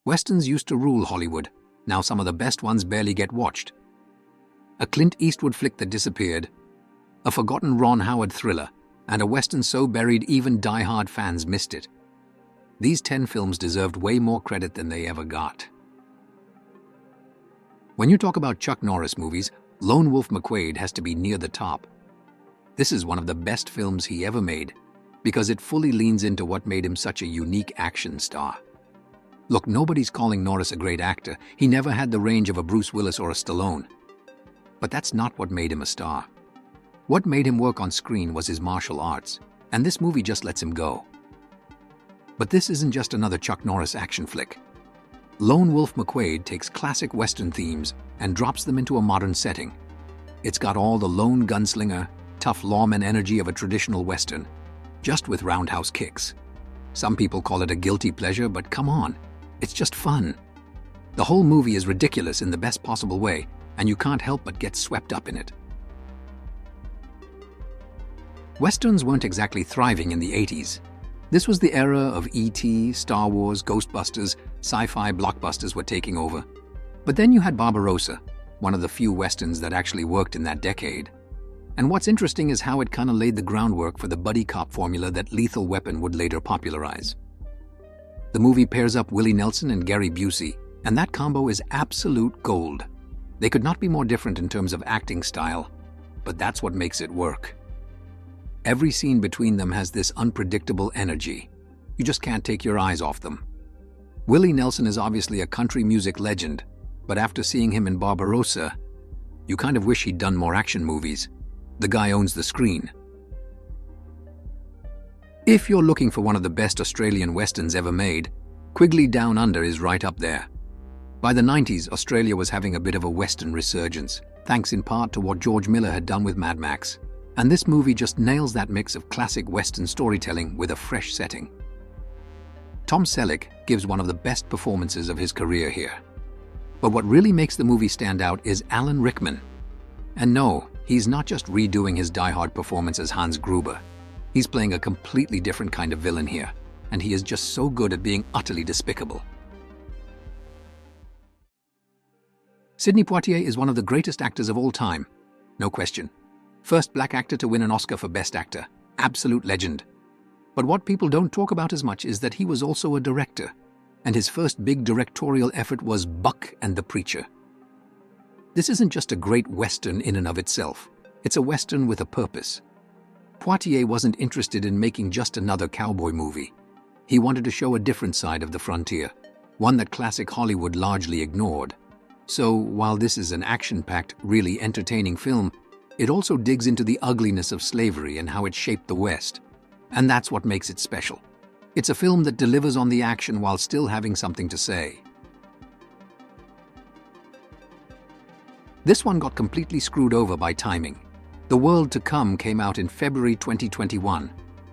Westerns used to rule Hollywood. Now some of the best ones barely get watched. A Clint Eastwood flick that disappeared, a forgotten Ron Howard thriller, and a Western so buried even die-hard fans missed it. These 10 films deserved way more credit than they ever got. When you talk about Chuck Norris movies, Lone Wolf McQuade has to be near the top. This is one of the best films he ever made because it fully leans into what made him such a unique action star. Look, nobody's calling Norris a great actor. He never had the range of a Bruce Willis or a Stallone. But that's not what made him a star. What made him work on screen was his martial arts, and this movie just lets him go. But this isn't just another Chuck Norris action flick. Lone Wolf McQuade takes classic Western themes and drops them into a modern setting. It's got all the lone gunslinger, tough lawman energy of a traditional Western, just with roundhouse kicks. Some people call it a guilty pleasure, but come on, it's just fun. The whole movie is ridiculous in the best possible way, and you can't help but get swept up in it. Westerns weren't exactly thriving in the 80s. This was the era of E.T., Star Wars, Ghostbusters, sci-fi blockbusters were taking over. But then you had Barbarosa, one of the few Westerns that actually worked in that decade. And what's interesting is how it kind of laid the groundwork for the buddy cop formula that Lethal Weapon would later popularize. The movie pairs up Willie Nelson and Gary Busey, and that combo is absolute gold. They could not be more different in terms of acting style, but that's what makes it work. Every scene between them has this unpredictable energy. You just can't take your eyes off them. Willie Nelson is obviously a country music legend, but after seeing him in Barbarosa, you kind of wish he'd done more action movies. The guy owns the screen. If you're looking for one of the best Australian westerns ever made, Quigley Down Under is right up there. By the 90s, Australia was having a bit of a western resurgence, thanks in part to what George Miller had done with Mad Max. And this movie just nails that mix of classic Western storytelling with a fresh setting. Tom Selleck gives one of the best performances of his career here. But what really makes the movie stand out is Alan Rickman. And no, he's not just redoing his die-hard performance as Hans Gruber. He's playing a completely different kind of villain here, and he is just so good at being utterly despicable. Sidney Poitier is one of the greatest actors of all time, no question. First black actor to win an Oscar for Best Actor. Absolute legend. But what people don't talk about as much is that he was also a director, and his first big directorial effort was Buck and the Preacher. This isn't just a great Western in and of itself. It's a Western with a purpose. Poitier wasn't interested in making just another cowboy movie. He wanted to show a different side of the frontier, one that classic Hollywood largely ignored. So, while this is an action-packed, really entertaining film, it also digs into the ugliness of slavery and how it shaped the West. And that's what makes it special. It's a film that delivers on the action while still having something to say. This one got completely screwed over by timing. The World to Come came out in February 2021,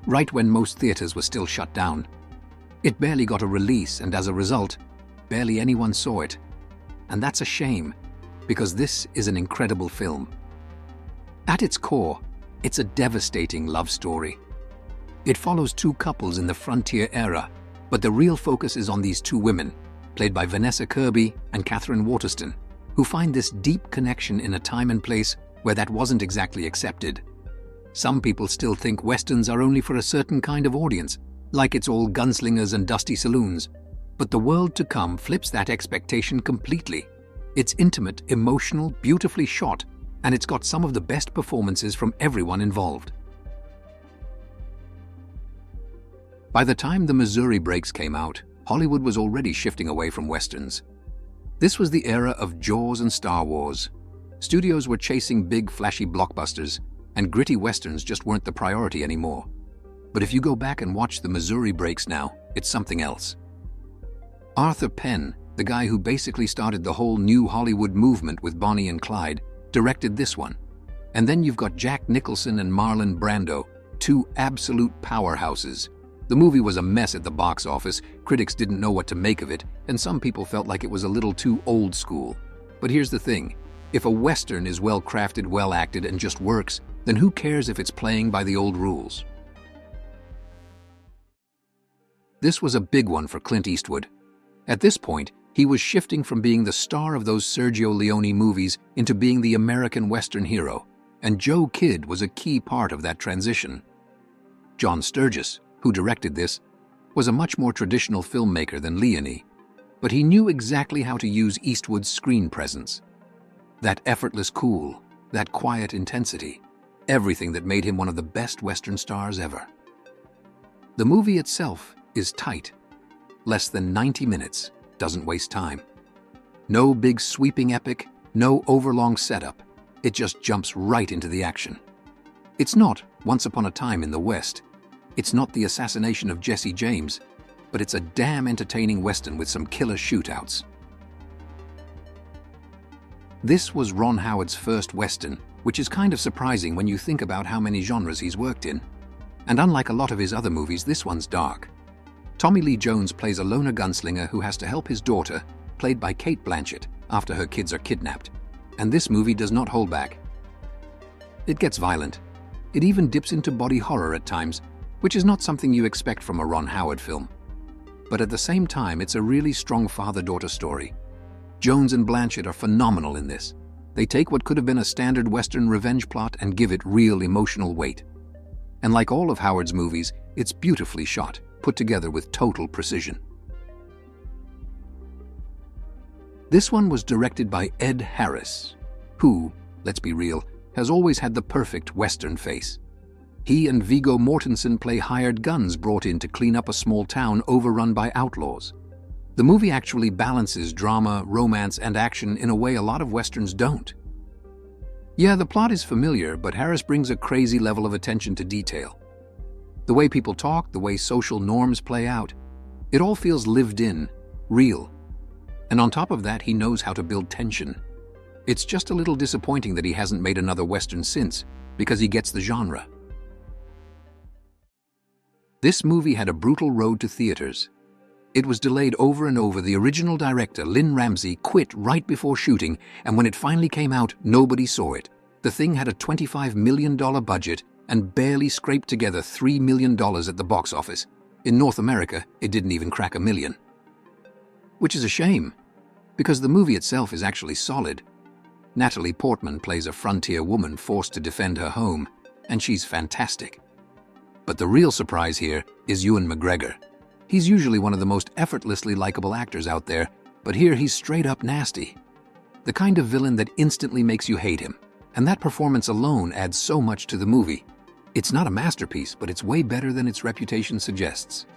right when most theaters were still shut down. It barely got a release, and as a result, barely anyone saw it. And that's a shame, because this is an incredible film. At its core, it's a devastating love story. It follows two couples in the frontier era, but the real focus is on these two women, played by Vanessa Kirby and Catherine Waterston, who find this deep connection in a time and place where that wasn't exactly accepted. Some people still think Westerns are only for a certain kind of audience, like it's all gunslingers and dusty saloons. But The World to Come flips that expectation completely. It's intimate, emotional, beautifully shot, and it's got some of the best performances from everyone involved. By the time the Missouri Breaks came out, Hollywood was already shifting away from Westerns. This was the era of Jaws and Star Wars. Studios were chasing big, flashy blockbusters, and gritty Westerns just weren't the priority anymore. But if you go back and watch the Missouri Breaks now, it's something else. Arthur Penn, the guy who basically started the whole new Hollywood movement with Bonnie and Clyde, directed this one. And then you've got Jack Nicholson and Marlon Brando, two absolute powerhouses. The movie was a mess at the box office, critics didn't know what to make of it, and some people felt like it was a little too old school. But here's the thing, if a Western is well crafted, well acted, and just works, then who cares if it's playing by the old rules? This was a big one for Clint Eastwood. At this point, he was shifting from being the star of those Sergio Leone movies into being the American Western hero, and Joe Kidd was a key part of that transition. John Sturges, who directed this, was a much more traditional filmmaker than Leone, but he knew exactly how to use Eastwood's screen presence. That effortless cool, that quiet intensity, everything that made him one of the best Western stars ever. The movie itself is tight. Less than 90 minutes, doesn't waste time. No big sweeping epic, no overlong setup. It just jumps right into the action. It's not Once Upon a Time in the West. It's not the assassination of Jesse James, but it's a damn entertaining Western with some killer shootouts. This was Ron Howard's first Western, which is kind of surprising when you think about how many genres he's worked in. And unlike a lot of his other movies, this one's dark. Tommy Lee Jones plays a loner gunslinger who has to help his daughter, played by Cate Blanchett, after her kids are kidnapped. And this movie does not hold back. It gets violent. It even dips into body horror at times, which is not something you expect from a Ron Howard film. But at the same time, it's a really strong father-daughter story. Jones and Blanchett are phenomenal in this. They take what could have been a standard Western revenge plot and give it real emotional weight. And like all of Howard's movies, it's beautifully shot, put together with total precision. This one was directed by Ed Harris, who, let's be real, has always had the perfect Western face. He and Viggo Mortensen play hired guns brought in to clean up a small town overrun by outlaws. The movie actually balances drama, romance, and action in a way a lot of Westerns don't. Yeah, the plot is familiar, but Harris brings a crazy level of attention to detail. The way people talk, the way social norms play out, it all feels lived in, real. And on top of that, he knows how to build tension. It's just a little disappointing that he hasn't made another Western since, because he gets the genre. This movie had a brutal road to theaters. It was delayed over and over. The original director, Lynn Ramsey, quit right before shooting, and when it finally came out, nobody saw it. The thing had a $25 million budget and barely scraped together $3 million at the box office. In North America, it didn't even crack $1 million. Which is a shame, because the movie itself is actually solid. Natalie Portman plays a frontier woman forced to defend her home, and she's fantastic. But the real surprise here is Ewan McGregor. He's usually one of the most effortlessly likable actors out there, but here he's straight up nasty. The kind of villain that instantly makes you hate him, and that performance alone adds so much to the movie. It's not a masterpiece, but it's way better than its reputation suggests.